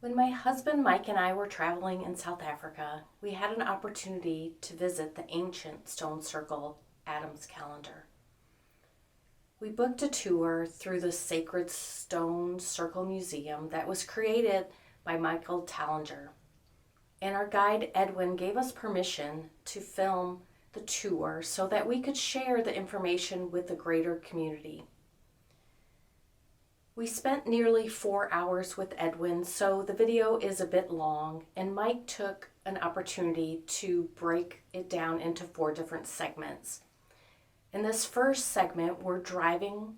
When my husband Mike and I were traveling in South Africa, we had an opportunity to visit the ancient stone circle Adam's calendar. We booked a tour through the Sacred Stone Circle Museum that was created by Michael Tallinger, and our guide Edwin gave us permission to film the tour so that we could share the information with the greater community. We spent nearly 4 hours with Edwin, so the video is a bit long, and Mike took an opportunity to break it down into 4 different segments. In this first segment, we're driving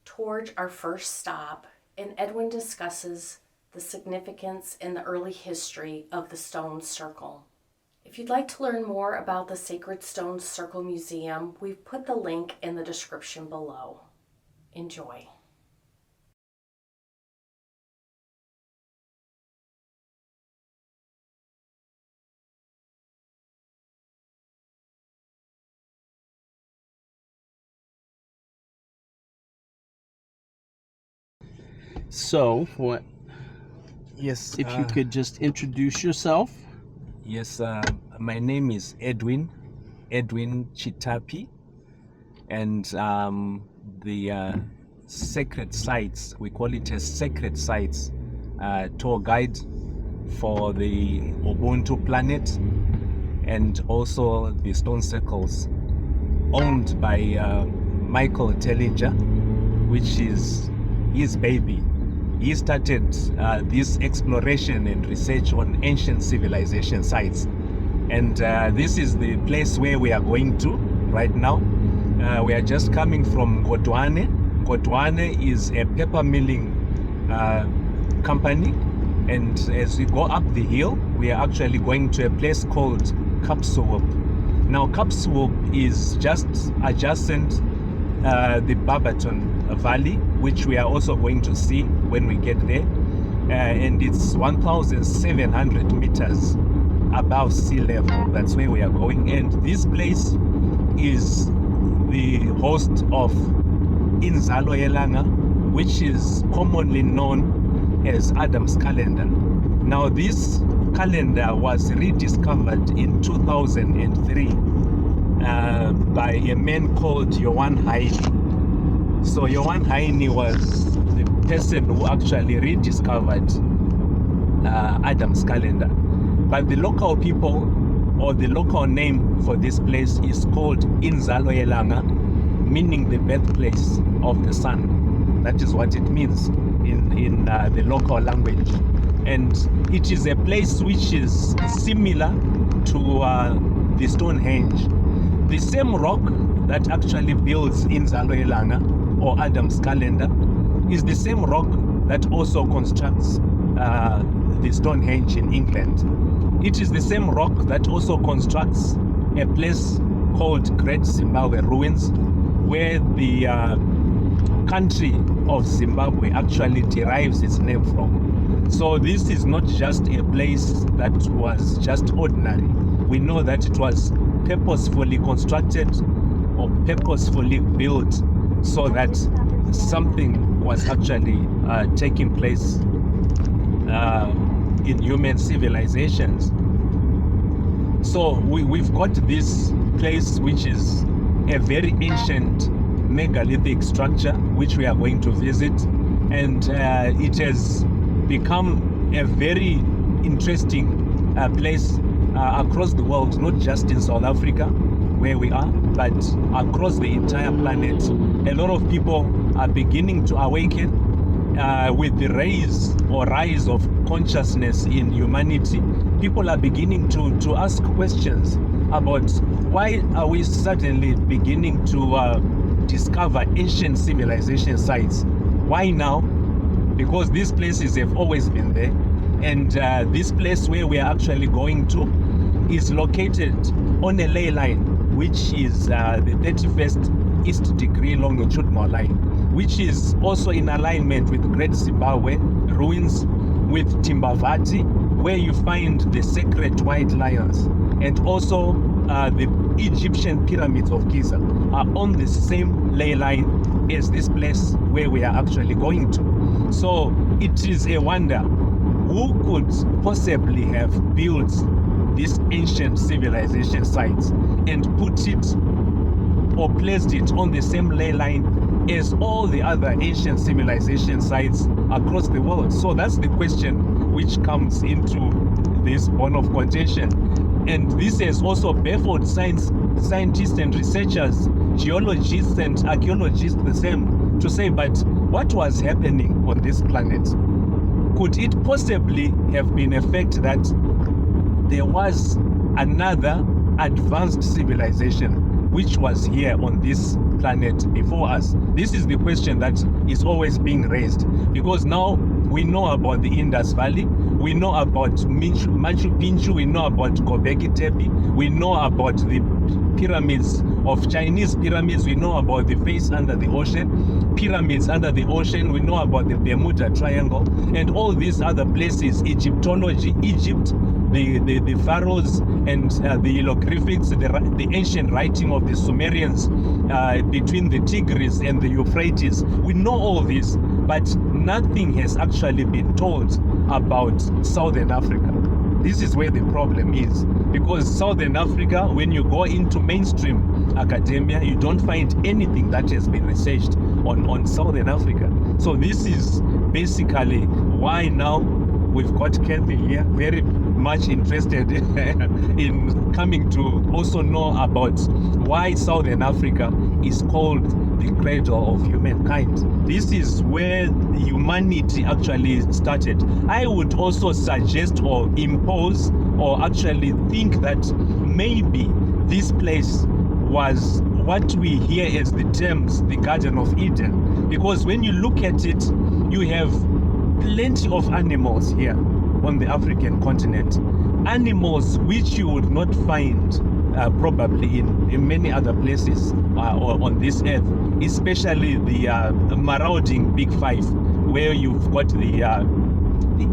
towards our first stop, and Edwin discusses the significance and the early history of the Stone Circle. If you'd like to learn more about the Sacred Stone Circle Museum, we've put the link in the description below. Enjoy. So, what? Yes, if you could just introduce yourself. Yes, my name is Edwin Chitapi, and the sacred sites, we call it a sacred sites tour guide for the Ubuntu planet, and also the stone circles owned by Michael Tellinger, which is his baby. He started this exploration and research on ancient civilization sites. And this is the place where we are going to right now. We are just coming from Godwane. Godwane is a paper milling company. And as we go up the hill, we are actually going to a place called Kapsewop. Now, Kapsewop is just adjacent the Barberton Valley, which we are also going to see when we get there, and it's 1,700 meters above sea level. That's where we are going, and this place is the host of Inzalo Yelanga, which is commonly known as Adam's calendar. Now, this calendar was rediscovered in 2003 by a man called Johan Heine. So Johan Heine was the person who actually rediscovered Adam's calendar. But the local people, or the local name for this place, is called Inzalo Yelanga, meaning the birthplace of the sun. That is what it means in the local language. And it is a place which is similar to the Stonehenge. The same rock that actually builds Inzalo Yelanga, or Adam's calendar, is the same rock that also constructs the Stonehenge in England. It is the same rock that also constructs a place called Great Zimbabwe Ruins, where the country of Zimbabwe actually derives its name from. So this is not just a place that was just ordinary. We know that it was purposefully constructed or purposefully built so that something was actually taking place in human civilizations. So we've got this place which is a very ancient megalithic structure which we are going to visit, and it has become a very interesting place across the world, not just in South Africa where we are, but across the entire planet. A lot of people are beginning to awaken with the rise of consciousness in humanity. People are beginning to ask questions about why are we suddenly beginning to discover ancient civilization sites. Why now? Because these places have always been there, and this place where we are actually going to is located on a ley line, which is the 31st east degree longitudinal line, which is also in alignment with Great Zimbabwe Ruins, with Timbavati, where you find the sacred white lions, and also the Egyptian pyramids of Giza are on the same ley line as this place where we are actually going to. So it is a wonder who could possibly have built these ancient civilization sites and put it or placed it on the same ley line as all the other ancient civilization sites across the world? So that's the question which comes into this bone of contention. And this has also baffled scientists and researchers, geologists and archaeologists the same, to say, but what was happening on this planet? Could it possibly have been a fact that there was another advanced civilization which was here on this planet before us? This is the question that is always being raised, because now we know about the Indus Valley, we know about Machu Picchu, we know about Göbekli Tepe, we know about the pyramids of Chinese pyramids, we know about the face under the ocean, pyramids under the ocean, we know about the Bermuda Triangle, and all these other places, Egyptology, Egypt, the pharaohs and the hieroglyphics, the ancient writing of the Sumerians between the Tigris and the Euphrates. We know all this, but nothing has actually been told about Southern Africa. This is where the problem is, because Southern Africa, when you go into mainstream academia, you don't find anything that has been researched on Southern Africa. So this is basically why now we've got Kathy here, very much interested in coming to also know about why Southern Africa is called the cradle of humankind. This is where humanity actually started. I would also suggest or impose or actually think that maybe this place was what we hear as the terms the Garden of Eden, because when you look at it, you have plenty of animals here on the African continent, animals which you would not find probably in many other places or on this earth, especially the marauding big five, where you've got the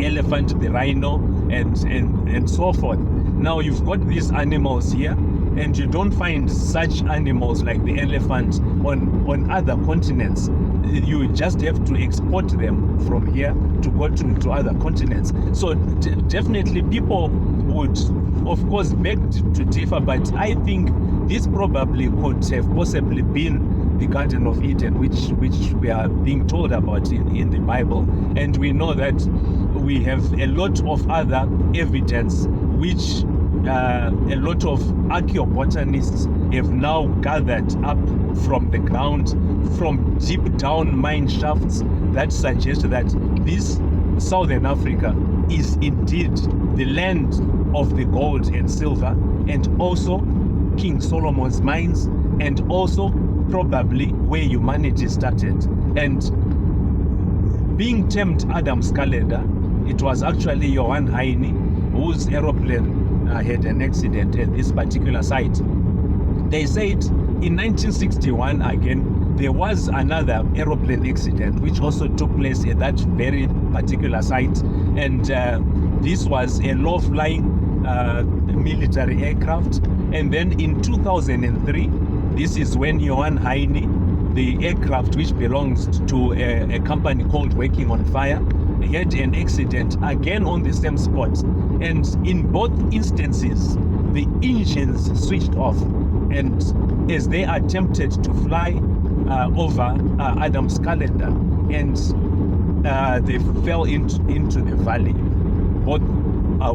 elephant, the rhino, and so forth. Now you've got these animals here, and you don't find such animals like the elephant on other continents. You just have to export them from here to go to other continents. So definitely people would, of course, beg to differ, but I think this probably could have possibly been the Garden of Eden, which we are being told about in the Bible. And we know that we have a lot of other evidence which a lot of archaeobotanists have now gathered up from the ground, from deep down mine shafts, that suggest that this Southern Africa is indeed the land of the gold and silver, and also King Solomon's mines, and also probably where humanity started. And being termed Adam's calendar, it was actually Johann Heine whose aeroplane had an accident at this particular site. They said in 1961 again there was another aeroplane accident which also took place at that very particular site, and this was a low-flying military aircraft. And then in 2003, this is when Johann Heine, the aircraft which belongs to a company called Working on Fire, had an accident again on the same spot. And in both instances, the engines switched off, and as they attempted to fly over Adam's calendar, and they fell into the valley both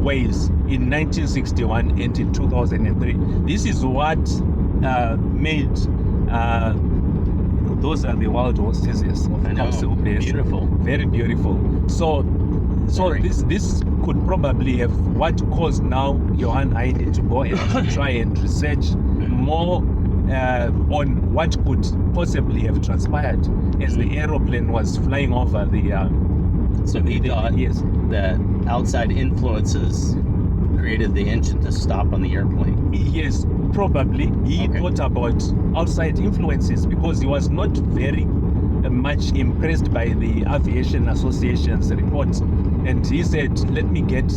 ways in 1961 and in 2003. This is what made those are the wild horses. I know. Beautiful. Very beautiful. So this could probably have what caused now Johann Heine to go and try and research more on what could possibly have transpired as the aeroplane was flying over the. So he thought yes, that outside influences created the engine to stop on the airplane. Yes, probably. He thought about outside influences because he was not very much impressed by the Aviation Association's report. And he said, let me get,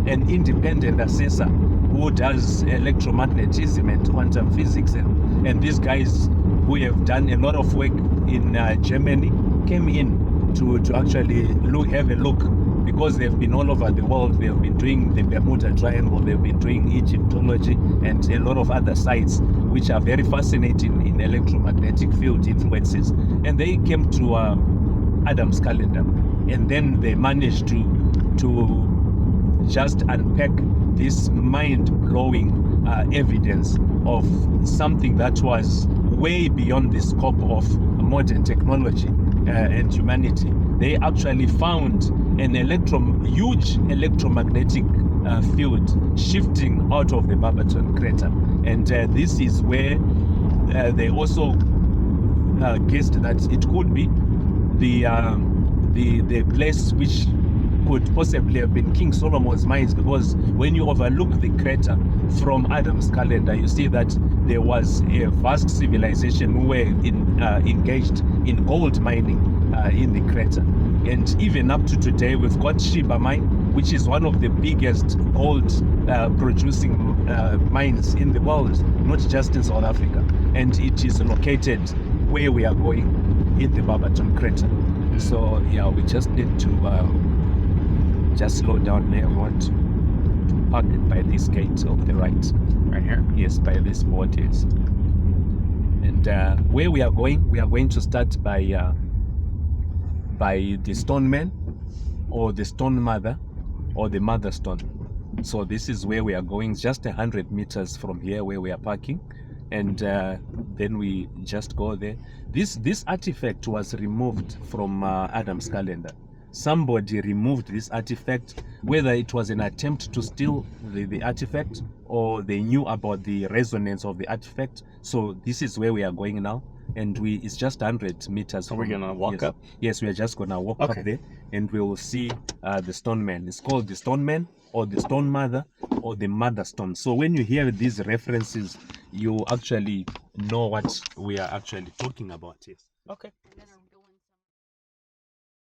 an independent assessor who does electromagnetism and quantum physics. And these guys who have done a lot of work in Germany came in to actually have a look, because they've been all over the world. They've been doing the Bermuda Triangle, they've been doing Egyptology and a lot of other sites which are very fascinating in electromagnetic field influences. And they came to Adam's calendar, and then they managed to just unpack this mind-blowing evidence of something that was way beyond the scope of modern technology and humanity. They actually found an huge electromagnetic field shifting out of the Barberton crater, and this is where they also guessed that it could be the place which could possibly have been King Solomon's mines, because when you overlook the crater from Adam's calendar, you see that there was a vast civilization who were engaged in gold mining in the crater. And even up to today, we've got Sheba mine, which is one of the biggest gold producing mines in the world, not just in South Africa. And it is located where we are going, in the Barberton crater. So yeah, we just need to just slow down there. We want to park it by this gate of the right. Right here? Yes, by this board, yes. And where we are going to start by the stone man, or the stone mother, or the mother stone. So this is where we are going, just 100 meters from here where we are parking. And then we just go there. This artifact was removed from Adam's calendar. Somebody removed this artifact, whether it was an attempt to steal the artifact, or they knew about the resonance of the artifact. So this is where we are going now, and it's just 100 meters. So we're gonna walk up? Yes, we are just gonna walk up there, and we will see the stone man. It's called the stone man, or the stone mother, or the mother stone. So when you hear these references, you actually know what we are actually talking about. Yes. Okay.